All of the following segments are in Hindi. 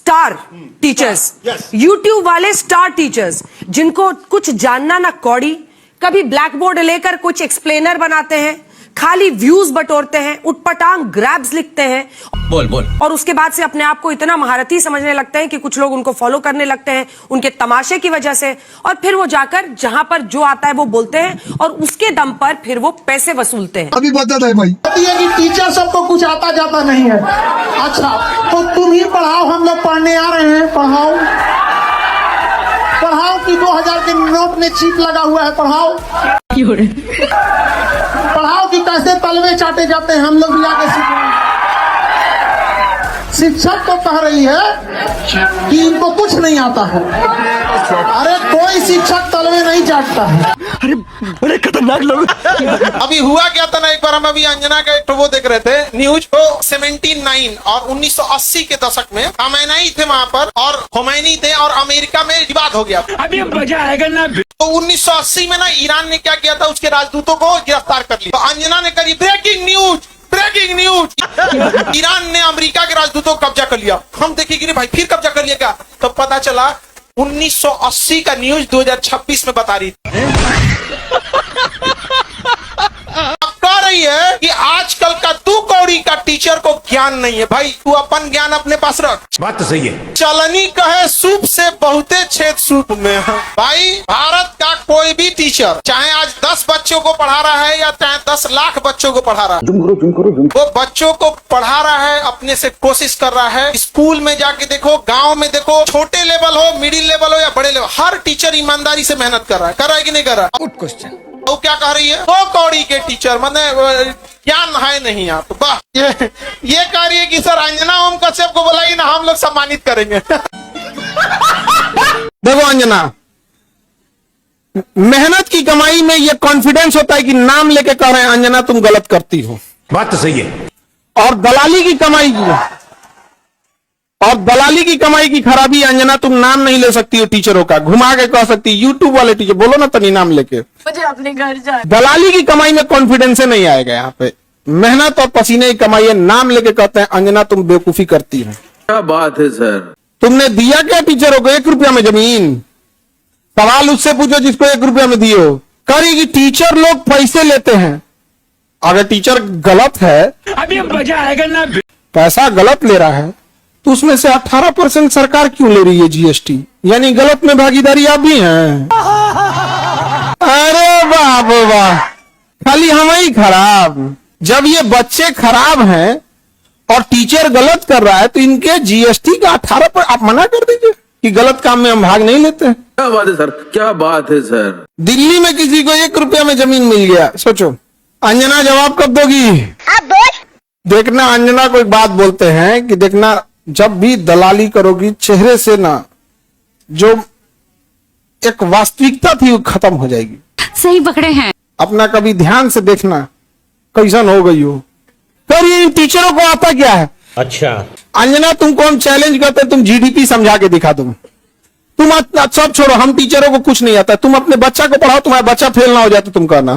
स्टार टीचर्स, यूट्यूब वाले स्टार टीचर्स, जिनको कुछ जानना ना कौड़ी, कभी ब्लैक बोर्ड लेकर कुछ एक्सप्लेनर बनाते हैं, खाली व्यूज बटोरते हैं, उटपटांग ग्रैब्स लिखते हैं, बोल और उसके बाद से अपने आप को इतना महारथी समझने लगते हैं कि कुछ लोग उनको फॉलो करने लगते हैं उनके तमाशे की वजह से, और फिर वो जाकर जहां पर जो आता है वो बोलते हैं और उसके दम पर फिर वो पैसे वसूलते हैं। अभी बता है भाई कि टीचर सबको कुछ आता जाता नहीं है। अच्छा तो तुम ही पढ़ाओ, हम लोग पढ़ने आ रहे हैं, पढ़ाओ कि 2000 के नोट में चिप लगा हुआ है, पढ़ाओ कि कैसे तलवे चाटे जाते हैं, हम लोग भी आके सीखेंगे। शिक्षक तो कह रही है कि इनको कुछ नहीं आता है। अरे कोई शिक्षक तलवे नहीं चाटता है। अरे बड़े खतरनाक लोग। अभी हुआ क्या था ना, एक बार हम अभी अंजना का एक वो देख रहे थे न्यूज को, 79 और 1980 के दशक में खमैनी थे वहां पर और खोमैनी थे और अमेरिका में विवाद हो गया। अभी मजा आएगा ना। तो 1980 में ना ईरान ने क्या किया था, उसके राजदूतों को गिरफ्तार कर लिया। तो अंजना ने करी ब्रेकिंग न्यूज ईरान ने अमेरिका के राजदूतों को कब्जा कर लिया। हम देखेंगे भाई फिर कब्जा कर लिया क्या, तो पता चला 1980 का न्यूज 2026 में बता रही थी। कह रही है कि आजकल का तू कौड़ी का टीचर को ज्ञान नहीं है। भाई तू अपन ज्ञान अपने पास रख। बात तो सही है। चलनी कहे सूप से बहुते छेद सूप में है। भाई भारत का कोई भी टीचर चाहे आज 10 बच्चों को पढ़ा रहा है या चाहे 10 लाख बच्चों को पढ़ा रहा है, वो बच्चों को पढ़ा रहा है, अपने से कोशिश कर रहा है। स्कूल में जाके देखो, गांव में देखो, छोटे लेवल हो, मिडिल लेवल हो या बड़े लेवल, हर टीचर ईमानदारी से मेहनत कर रहा है कि नहीं कर रहा? Good question. तो क्या कह रही है, दो कौड़ी के टीचर मतलब ज्ञान है नहीं आप। वाह, ये कह रही है कि सर अंजना ओम कश्यप को बुलाइए ना, हम लोग सम्मानित करेंगे। देखो अंजना, मेहनत की कमाई में ये कॉन्फिडेंस होता है कि नाम लेके कह रहे हैं अंजना तुम गलत करती हो। बात तो सही है। और दलाली की कमाई की खराबी, अंजना तुम नाम नहीं ले सकती हो टीचरों का, घुमा के कह सकती है यूट्यूब वाले टीचर, बोलो ना तनी नाम लेके। मुझे अपने घर जाए। दलाली की कमाई में कॉन्फिडेंस नहीं आएगा। यहाँ पे मेहनत और पसीने की कमाई है, नाम लेके कहते हैं अंजना तुम बेवकूफी करती हो। क्या बात है सर। तुमने दिया क्या टीचरों को 1 रुपया में जमीन? सवाल उससे पूछो जिसको 1 रुपया में दियो। करी कि टीचर लोग पैसे लेते हैं। अगर टीचर गलत है, अभी मजा आएगा ना। पैसा गलत ले रहा है तो उसमें से 18% सरकार क्यों ले रही है जीएसटी? यानी गलत में भागीदारी आप भी हैं। अरे बाप वाह, खाली हम ही खराब। जब ये बच्चे खराब हैं और टीचर गलत कर रहा है तो इनके जीएसटी का 18 पर आप मना कर दीजिए कि गलत काम में हम भाग नहीं लेते। क्या बात है सर, क्या बात है सर। दिल्ली में किसी को 1 रुपया में जमीन मिल गया, सोचो अंजना जवाब कब दोगी? देखना, अंजना को एक बात बोलते हैं कि देखना, जब भी दलाली करोगी चेहरे से ना जो एक वास्तविकता थी वो खत्म हो जाएगी। सही पकड़े हैं। अपना कभी ध्यान से देखना कैसन हो गई हो। पर ये टीचरों को आता क्या है? अच्छा अंजना, तुमको हम चैलेंज करते हैं, तुम जीडीपी समझा के दिखा दो। तुम सब छोड़ो, हम टीचरों को कुछ नहीं आता, तुम अपने बच्चा को पढ़ाओ, तुम्हारा बच्चा फेल ना हो जाए तो तुम कहना।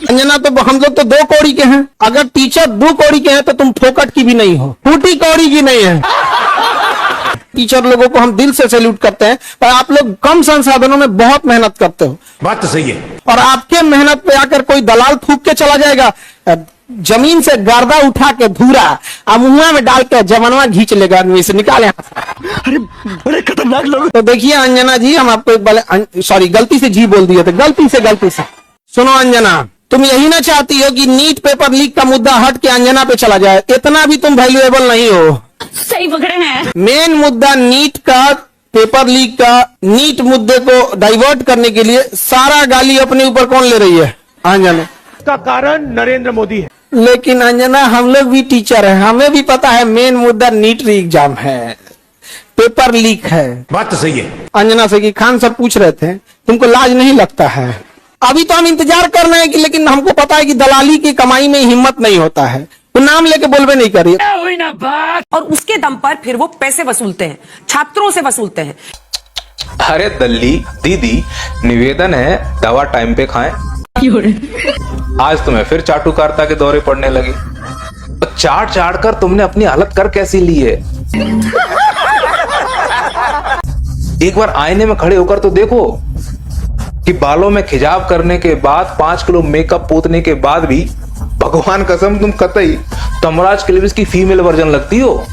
अंजना, तो हम लोग तो 2 कौड़ी के हैं। अगर टीचर 2 कौड़ी के हैं तो तुम फोकट की भी नहीं हो, फूटी कौड़ी की नहीं है। टीचर लोगों को हम दिल से सैल्यूट करते हैं, पर आप लोग कम संसाधनों में बहुत मेहनत करते हो। बात तो सही है। और आपके मेहनत पे आकर कोई दलाल थूक के चला जाएगा, जमीन से गर्दा उठा के धूरा मुंह में डाल के जमनवा खींच लेगा, आदमी से निकाले। अरे बड़े खतरनाक लोग। तो देखिए अंजना जी, हम आपको एक बार सॉरी गलती से जी बोल दिए थे, गलती से। सुनो अंजना, तुम यही ना चाहती हो कि नीट पेपर लीक का मुद्दा हट के अंजना पे चला जाए? इतना भी तुम वैल्यूएबल नहीं हो। सही पकड़े हैं। मेन मुद्दा नीट का, पेपर लीक का, नीट मुद्दे को डाइवर्ट करने के लिए सारा गाली अपने ऊपर कौन ले रही है? अंजना। का कारण नरेंद्र मोदी है। लेकिन अंजना, हम लोग भी टीचर हैं, हमें भी पता है मेन मुद्दा नीट एग्जाम है, पेपर लीक है। बात तो सही है। अंजना से कि खान सर पूछ रहे थे तुमको लाज नहीं लगता है? अभी तो हम इंतजार कर रहे हैं कि, लेकिन हमको पता है कि दलाली की कमाई में हिम्मत नहीं होता है, तो नाम लेके बोलबे नहीं करिए। और उसके दम पर फिर वो पैसे वसूलते हैं, छात्रों से वसूलते हैं। अरे दल्ली दीदी, निवेदन है दवा टाइम पे खाएं। आज तुम्हें फिर चाटुकारिता के दौरे पड़ने लगे। चाट चाट कर तुमने अपनी हालत कर कैसी ली है। एक बार आईने में खड़े होकर तो देखो कि बालों में खिजाव करने के बाद 5 किलो मेकअप पोतने के बाद भी भगवान कसम तुम कतई तमराज क्लिविस की फीमेल वर्जन लगती हो।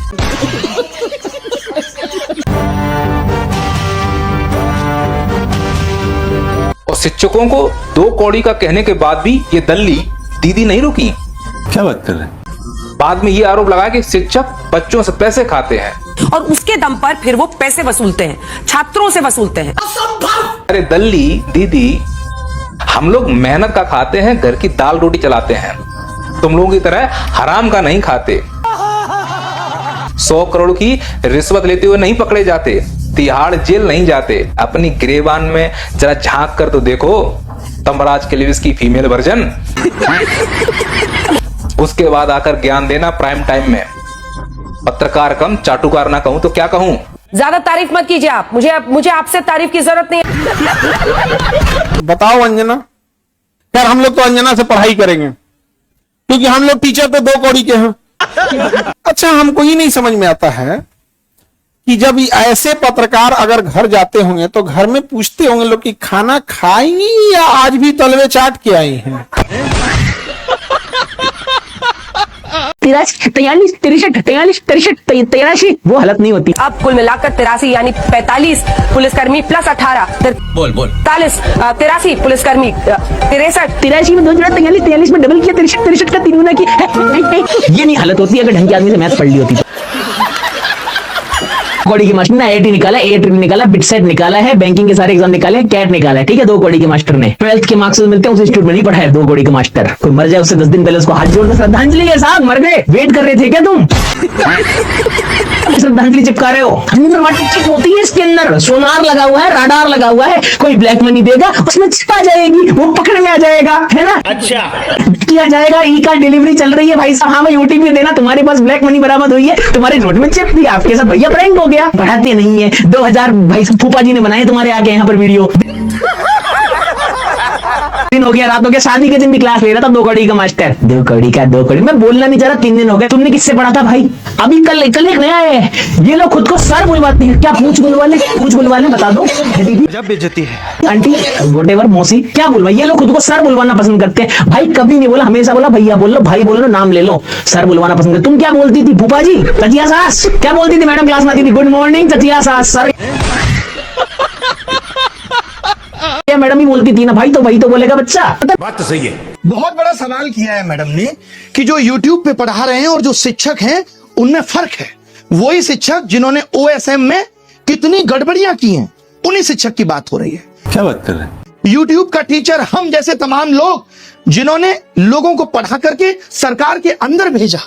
और शिक्षकों को 2 कौड़ी का कहने के बाद भी ये दल्ली दीदी नहीं रुकी। क्या बात कर रहे हैं? बाद में ये आरोप लगाया कि शिक्षक बच्चों से पैसे खाते हैं और उसके दम पर फिर वो पैसे वसूलते हैं, छात्रों से वसूलते हैं। अरे दल्ली दीदी, हम लोग मेहनत का खाते हैं, घर की दाल रोटी चलाते हैं, तुम लोगों की तरह हराम का नहीं खाते। 100 करोड़ की रिश्वत लेते हुए नहीं पकड़े जाते, तिहाड़ जेल नहीं जाते। अपनी गिरेबान में जरा झांक कर तो देखो तमराज क्लिविस की फीमेल वर्जन। उसके बाद आकर ज्ञान देना प्राइम टाइम में। पत्रकार कम चाटुकार ना कहूं तो क्या कहूं। ज्यादा तारीफ मत कीजिए आप, मुझे आपसे तारीफ की जरूरत नहीं है। बताओ अंजना, यार हम लोग तो अंजना से पढ़ाई करेंगे क्योंकि हम लोग टीचर तो 2 कौड़ी के हैं। अच्छा, हमको ये नहीं समझ में आता है कि जब ऐसे पत्रकार अगर घर जाते होंगे तो घर में पूछते होंगे लोग कि खाना खाएंगी या आज भी तलवे चाट के आई हैं। 43 वो हालत नहीं होती। अब कुल मिलाकर 83 यानी 45 पुलिसकर्मी प्लस 18 बोल 83 पुलिसकर्मी 83 में 2 जोड़ा 43 में डबल किया 63 का 3 गुना किया। ये नहीं हालत होती अगर ढंग के आदमी से मैथ पढ़ ली होती। कौड़ी के मास्टर ने आईआईटी निकाला, एट्रिपल निकाला, बिटसेट निकाला है, बैंकिंग के सारे एग्जाम निकाले, कैट निकाला है, ठीक है। 2 कौड़ी के मास्टर ने 12th के मार्क्स मिलते हैं, उस इंस्टीट्यूट में नहीं पढ़ा है 2 कौड़ी के मास्टर। कोई मर जाए उससे 10 दिन पहले उसको हाथ जोड़कर श्रद्धांजलि है साहब, मर गए, वेट कर रहे थे क्या तुम? श्रद्धांजलि चिपका रहे हो। चिप होती है इसके अंदर, सोनार लगा हुआ है, राडार लगा हुआ है, कोई ब्लैक मनी देगा उसमें छिपा जाएगी, वो पकड़ में आ जाएगा, है ना। अच्छा किया जाएगा। ई कार्ड डिलीवरी चल रही है भाई साहब, हाँ भाई ओटीपी देना, तुम्हारे पास ब्लैक मनी बरामद हुई है, तुम्हारे नोट में चिप दिया, आपके साथ भैया प्रैंक हो गया। पढ़ाते नहीं है। 2000 भाई फूफा जी ने बनाए तुम्हारे आगे यहाँ पर वीडियो। दिन हो गया, रात हो गया, शादी के दिन भी क्लास ले रहा था 2 कौड़ी का मास्टर। 2 कौड़ी का 2 कौड़ी, मैं बोलना नहीं चाह रहा। 3 दिन हो गए। तुमने किससे पढ़ा था भाई? अभी कल एक नया है, ये लोग खुद को सर बुलवाते हैं। क्या पूछ बुलवा ले बता दो दीदी, जब बेइज्जती है आंटी वोटेवर मौसी, क्या बुलवा। ये लोग खुद को सर बुलवाना पसंद करते हैं भाई। कभी नहीं बोला, हमेशा बोला भैया बोल लो, भाई बोल लो, नाम ले लो, सर बुलवाना पसंद करते। तुम क्या बोलती थी फूफा जी? तजिया सास क्या बोलती थी? मैडम क्लास में आती थी, गुड मॉर्निंग तजिया सास सर। क्या मैडम ही बोलती थी ना भाई, तो वही तो बोलेगा बच्चा। बात तो सही है। बहुत बड़ा सवाल किया है मैडम ने कि जो YouTube पे पढ़ा रहे हैं और जो शिक्षक हैं उनमें फर्क है। वही शिक्षक जिन्होंने OSM में कितनी गड़बड़ियां की हैं, उन्हीं शिक्षक की बात हो रही है। क्या बात कर रहे हैं? YouTube का टीचर हम जैसे तमाम लोग जिन्होंने लोगों को पढ़ा करके सरकार के अंदर भेजा।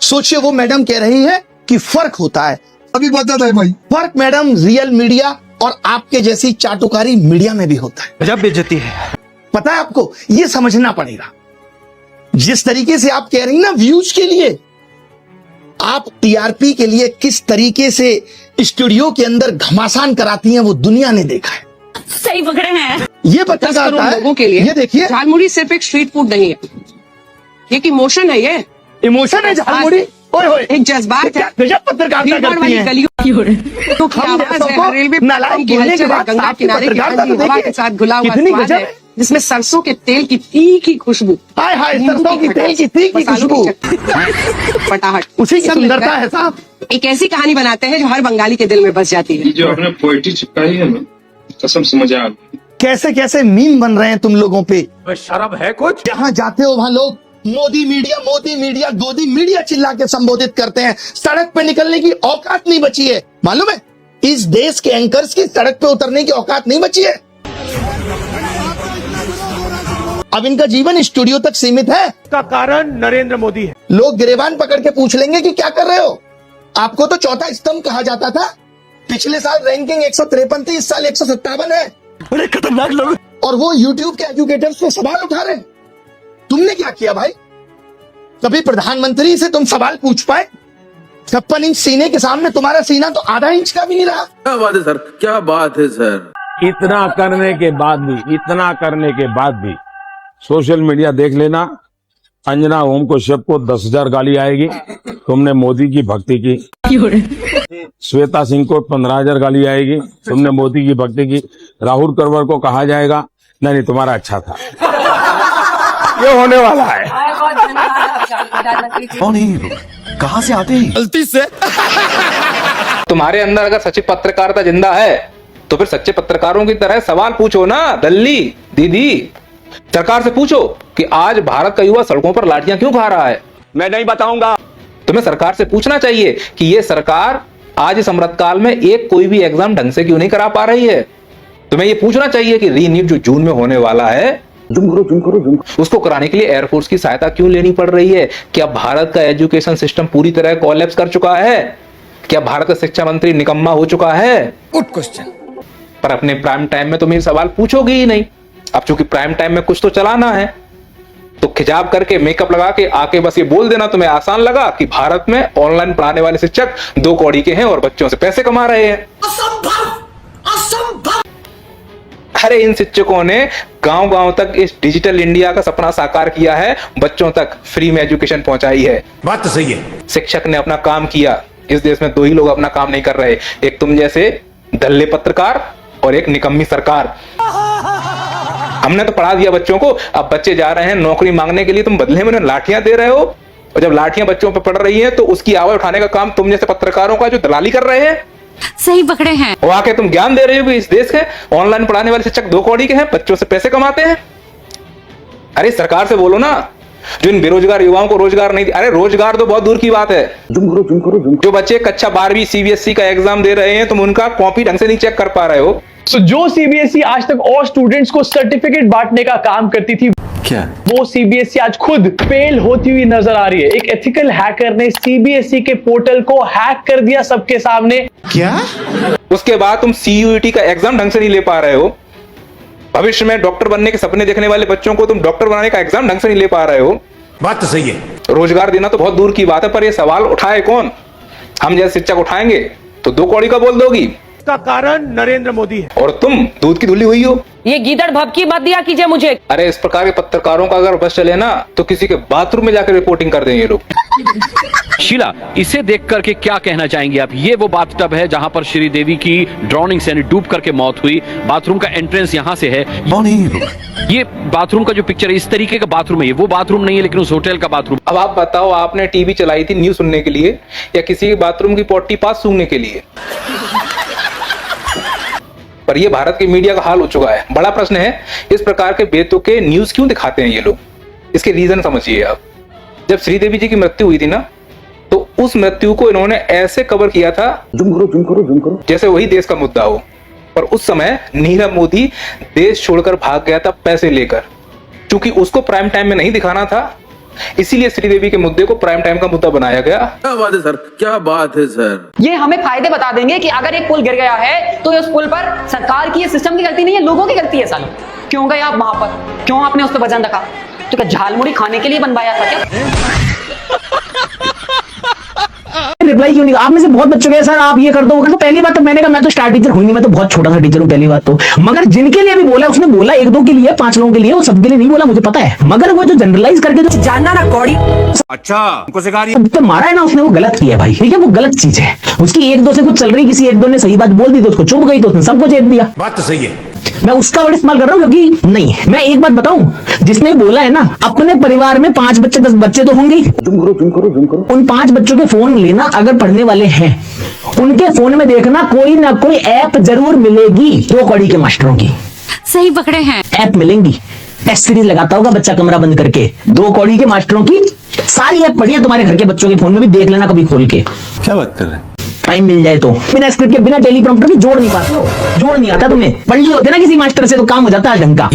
सोचिए, वो मैडम कह रही है कि फर्क होता है। अभी बता दे भाई, फर्क मैडम रियल मीडिया और आपके जैसी चाटुकारी मीडिया में भी होता है। जब बेइज्जती है। पता है आपको, ये समझना पड़ेगा। जिस तरीके से आप कह रही ना व्यूज के लिए, आप टीआरपी के लिए किस तरीके से स्टूडियो के अंदर घमासान कराती हैं वो दुनिया ने देखा है। सही पकड़े हैं। ये बच्चा आता है लोगों के लिए ये देखिए, झालमुड़ी सिर्फ एक स्ट्रीट फूड नहीं है, ये एक इमोशन है। ये इमोशन है झालमुड़ी, ओए होए, एक जज्बात है। गजब पत्रकारिता भीड़-भाड़ करती वाली हैं। गलियों तो की हम आवाज जैसों है, को रेलवे नालायक प्लेटफॉर्म की बोलने के हलचल है, बाद गंगा आपकी किनारे की पत्रकारिता ठंडी तो हवा देखिए, के साथ घुला हुआ कितनी स्वाद गजब है, है। जिसमें सरसों के तेल की तीखी खुशबू, हाय हाय, नींबू सरसों की तेल की तीखी मसालों खुशबू, पटाहट, उसी की सब सुंदरता मिलकर है साहब। एक ऐसी कहानी बनाते हैं जो हर बंगाली के दिल में बस जाती है। जो आपने पोएट्री चिपकाई है ना, कसम से मजा आ गया। कैसे कैसे मीम बन रहे हैं तुम लोगों पे। शर्म है कुछ? जहां जाते हो वहां लोग मोदी मीडिया गोदी मीडिया चिल्ला के संबोधित करते हैं। सड़क पे निकलने की औकात नहीं बची है, मालूम है? इस देश के एंकर्स की सड़क पे उतरने की औकात नहीं बची है। अब इनका जीवन स्टूडियो तक सीमित है। इसका कारण नरेंद्र मोदी है। लोग गिरेबान पकड़ के पूछ लेंगे कि क्या कर रहे हो। आपको तो चौथा स्तंभ कहा जाता था। पिछले साल रैंकिंग 153 थी, इस साल 157 है। बड़े खतरनाक लोग। और वो यूट्यूब के एजुकेटर्स पे सवाल उठा रहे हैं। तुमने क्या किया भाई? कभी प्रधानमंत्री से तुम सवाल पूछ पाए? 56 इंच सीने के सामने तुम्हारा सीना तो आधा इंच का भी नहीं रहा। क्या बात है सर, क्या बात है सर। इतना करने के बाद भी सोशल मीडिया देख लेना, अंजना ओम कश्यप को 10,000 गाली आएगी, तुमने मोदी की भक्ति की। श्वेता सिंह को 15,000 गाली आएगी, तुमने मोदी की भक्ति की। राहुल करवर को कहा जाएगा नहीं तुम्हारा अच्छा था। ये होने वाला है। कहां से आते हैं? गलती से। तुम्हारे अंदर अगर सच्ची पत्रकारिता जिंदा है तो फिर सच्चे पत्रकारों की तरह सवाल पूछो ना दल्ली दीदी। सरकार से पूछो कि आज भारत का युवा सड़कों पर लाठियां क्यों खा रहा है। मैं नहीं बताऊंगा। तुम्हें सरकार से पूछना चाहिए कि ये सरकार आज इस अमृतकाल में एक कोई भी एग्जाम ढंग से क्यों नहीं करा पा रही है। तुम्हें ये पूछना चाहिए कि रीनीट जो जून में होने वाला है उसको कराने के लिए एयरफोर्स की सहायता क्यों लेनी पड़ रही है। क्या भारत का एजुकेशन सिस्टम पूरी तरह कोलैप्स कर चुका है? क्या भारत का शिक्षा मंत्री निकम्मा हो चुका है? Good question. पर अपने प्राइम टाइम में तुम ये सवाल पूछोगे ही नहीं। अब चूंकि प्राइम टाइम में कुछ तो चलाना है तो खिजाब करके मेकअप लगा के आके बस ये बोल देना तुम्हें आसान लगा कि भारत में ऑनलाइन पढ़ाने वाले शिक्षक 2 कौड़ी के हैं और बच्चों से पैसे कमा रहे हैं। अरे इन शिक्षकों ने गांव-गांव तक इस डिजिटल इंडिया का सपना साकार किया है, बच्चों तक फ्री में एजुकेशन पहुंचाई है। बात तो सही है। शिक्षक ने अपना काम किया। इस देश में 2 ही लोग अपना काम नहीं कर रहे, एक तुम जैसे दल्ले पत्रकार और एक निकम्मी सरकार। हमने तो पढ़ा दिया बच्चों को, अब बच्चे जा रहे हैं नौकरी मांगने के लिए, तुम बदले में लाठियां दे रहे हो। और जब लाठियां बच्चों पर पड़ रही हैं तो उसकी आवाज उठाने का काम तुम जैसे पत्रकारों का जो दलाली कर रहे हैं। सही पकड़े हैं। वो आके तुम ज्ञान दे रहे हो कि इस देश के ऑनलाइन पढ़ाने वाले शिक्षक 2 कौड़ी के हैं, बच्चों से पैसे कमाते हैं। अरे सरकार से बोलो ना जो इन बेरोजगार युवाओं को रोजगार नहीं। अरे रोजगार तो बहुत दूर की बात है। जो बच्चे कक्षा 12वीं सीबीएसई का एग्जाम दे रहे हैं तुम उनका कॉपी ढंग से नहीं चेक कर पा रहे हो। तो जो सीबीएसई आज तक और स्टूडेंट्स को सर्टिफिकेट बांटने का काम करती थी, क्या वो सीबीएसई आज खुद फेल होती हुई नजर आ रही है। एक एथिकल हैकर ने सीबीएसई के पोर्टल को हैक कर दिया सबके सामने। क्या? उसके बाद तुम सीयूईटी का एग्जाम ढंग से नहीं ले पा रहे हो। भविष्य में डॉक्टर बनने के सपने देखने वाले बच्चों को तुम डॉक्टर बनाने का एग्जाम ढंग से नहीं ले पा रहे हो। बात तो सही है। रोजगार देना तो बहुत दूर की बात है, पर यह सवाल उठाए कौन? हम जैसे शिक्षक उठाएंगे तो 2 कौड़ी का बोल दोगी। इसका कारण नरेंद्र मोदी है और तुम दूध की धुली हुई हो। ये गीदड़ भभकी मत दिया कीजिए मुझे। अरे इस प्रकार के पत्रकारों का अगर बस चले ना तो किसी के बाथरूम में जाकर रिपोर्टिंग कर देंगे लोग। शीला, इसे देख करके क्या कहना चाहेंगे आप? ये वो बाथटब है जहां पर श्रीदेवी की ड्राउनिंग से डूब करके मौत हुई। बाथरूम का एंट्रेंस यहां से है। ये बाथरूम का जो पिक्चर है इस तरीके का बाथरूम है, ये वो बाथरूम नहीं है लेकिन उस होटल का बाथरूम। अब आप बताओ, आपने टीवी चलाई थी न्यूज सुनने के लिए या किसी के बाथरूम की पोटी पास सूंघने के लिए? पर यह भारत के मीडिया का हाल हो चुका है। बड़ा प्रश्न है, इस प्रकार के बेतुके न्यूज क्यों दिखाते हैं ये लोग? इसके रीजन समझिए आप। जब श्रीदेवी जी की मृत्यु हुई थी ना तो उस मृत्यु को इन्होंने ऐसे कवर किया था जुम करो जैसे वही देश का मुद्दा हो। पर उस समय नीरव मोदी देश छोड़कर भाग गया था पैसे लेकर। क्योंकि उसको प्राइम टाइम में नहीं दिखाना था, इसीलिए श्रीदेवी के मुद्दे को प्राइम टाइम का मुद्दा बनाया गया। क्या बात है सर, क्या बात है सर। ये हमें फायदे बता देंगे कि अगर एक पुल गिर गया है तो उस पुल पर सरकार की, सिस्टम की गलती नहीं है, लोगों की गलती है। सालों क्यों गए आप वहां पर? क्यों आपने उस पर वजन रखा? तो क्या झालमुड़ी खाने के लिए बनवाया था क्या? रिप्लाई क्यों नहीं? आप में से बहुत बच्चों के सर आप ये कर दो वो कर दो। पहली बात तो मैंने कहा मैं तो स्टार टीचर हूं नहीं, मैं तो बहुत छोटा सा टीचर हूं पहली बात तो। मगर जिनके लिए भी बोला उसने बोला 1-2 के लिए, 5 लोगों के लिए, वो सबके लिए नहीं बोला, मुझे पता है। मगर वो जो जनरलाइज करके जो जानना ना कौड़ी। अच्छा हमको सिखा रही है। तो मारा है ना उसने, वो गलत किया है भाई, ठीक है? वो गलत चीज है। उसकी 1-2 से कुछ चल रही, किसी 1-2 ने सही बात बोल दी तो उसको चुप गई तो उसने सबको चेप दिया। बात तो सही है। मैं उसका वर्ड इस्तेमाल कर रहा हूं क्योंकि नहीं, मैं एक बात बताऊं, जिसने बोला है ना अपने परिवार में 5 बच्चे 10 बच्चे तो होंगे। जुम करो। उन 5 बच्चों के फोन लेना, अगर पढ़ने वाले हैं उनके फोन में देखना कोई ना कोई ऐप जरूर मिलेगी 2 कौड़ी के मास्टरों की। सही पकड़े हैं। ऐप मिलेंगी। टेस्ट सीरीज लगाता होगा बच्चा कमरा बंद करके, 2 कौड़ी के मास्टरों की सारी ऐप पढ़िए तुम्हारे घर के बच्चों के फोन में भी, देख लेना कभी खोल के। क्या बात कर रहे हैं? टाइम मिल जाए तो। बिना स्क्रिप्ट के, बिना टेलीप्रॉम्प्टर के जोड़ नहीं पाते हो, जोड़ नहीं आता तुम्हें। पढ़ लिए होते ना किसी मास्टर से तो काम हो जाता है ढंग का।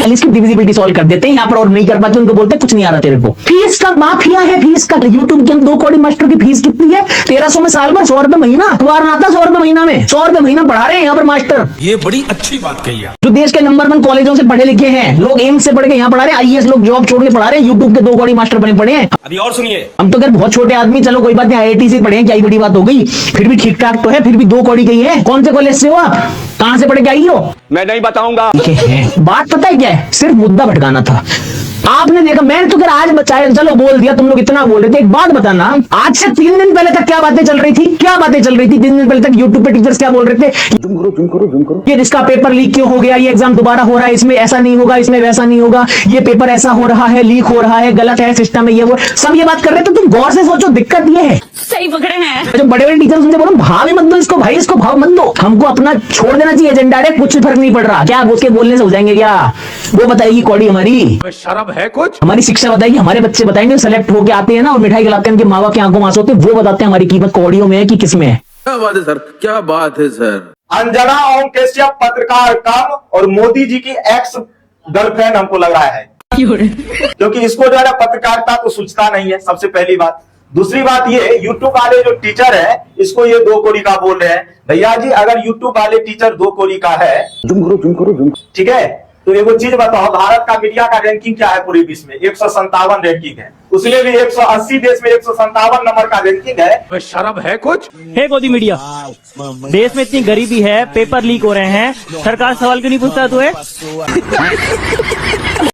इसकी डिविजिबिलिटी सॉल्व कर देते हैं यहाँ पर, और नहीं कर पाते उनको बोलते कुछ नहीं आ रहा तेरे को। फीस का माफिया है, फीस का। यूट्यूब के 2 कौड़ी मास्टर की फीस कितनी है? 1300 में साल भर, 100 रुपए महीना। अखबार में आता 100 रुपए महीना में, 100 रुपए महीना पढ़ा रहे हैं यहाँ पर मास्टर। ये बड़ी अच्छी बात कही है। जो देश के नंबर 1 कॉलेजों से पढ़े लिखे हैं लोग, एम्स से पढ़ के यहाँ पढ़ा रहे हैं, आईएएस लोग जॉब छोड़ के पढ़ा रहे हैं, यूट्यूब के 2 कौड़ी मास्टर बने पड़े हैं। अभी और सुनिए, हम तो अगर बहुत छोटे आदमी, चलो कोई बात नहीं, आईआईटी से पढ़े हैं, क्या बड़ी बात हो गई, फिर भी ठीक ठाक तो है, फिर भी 2 कौड़ी गई है। कौन से कॉलेज से हो आप? कहां से पढ़ के आई हो? मैं नहीं बताऊंगा। बात पता है क्या है? सिर्फ मुद्दा भटकाना था। आपने देखा, मैंने तो फिर आज बचाया, चलो बोल दिया, तुम लोग इतना बोल रहे थे। एक बात बताना, आज से 3 दिन पहले तक क्या बातें चल रही थी? 3 दिन पहले तक यूट्यूब पे टीचर्स क्या बोल रहे थे? जुम करो। ये इसका पेपर लीक क्यों हो गया, ये एग्जाम दोबारा हो रहा है, इसमें ऐसा नहीं होगा, इसमें वैसा नहीं होगा, ये पेपर ऐसा हो रहा है, लीक हो रहा है, गलत है सिस्टम है, ये वो सब ये बात कर रहे थे। तो तुम गौर से सोचो, दिक्कत ये है, सही पकड़े हैं। जो बड़े टीचर उनसे बोलो भाव ही मत दो इसको, भाई इसको भाव मत दो, हमको अपना छोड़ देना चाहिए एजेंडा है, कुछ फर्क नहीं पड़ रहा। क्या उसके बोलने से हो जाएंगे क्या? वो बताएगी कौड़ी हमारी, शर्म है कुछ? हमारी शिक्षा बताएगी, हमारे बच्चे बताएंगे, सेलेक्ट होके आते हैं ना और मिठाई खिलाते हैं, उनके माँ बाप की आंखों में आंसू होते हैं, वो बताते हैं हमारी कीमत कौड़ियों में है कि किसमें है। क्या बात है सर, क्या बात है सर। अंजना ओम कश्यप पत्रकार कम और मोदी जी की एक्स गर्लफ्रेंड हमको लग रहा है, क्योंकि इसको जो है ना पत्रकारिता तो सूझता नहीं है, सबसे पहली बात। दूसरी बात ये, यूट्यूब वाले जो टीचर है इसको ये 2 कोड़ी का बोल रहे हैं। भैया जी, अगर यूट्यूब वाले टीचर 2 कोड़ी का है, जुम करो, ठीक है, तो एगो चीज बताओ, भारत का मीडिया का रैंकिंग क्या है पूरे विश्व में? 157 रैंकिंग है, उसमें भी 180 देश में 157 नंबर का रैंकिंग है। शर्म है कुछ? हे मोदी मीडिया, देश में इतनी गरीबी है, पेपर लीक हो रहे हैं, सरकार सवाल क्यों नहीं पूछता तुम्हें?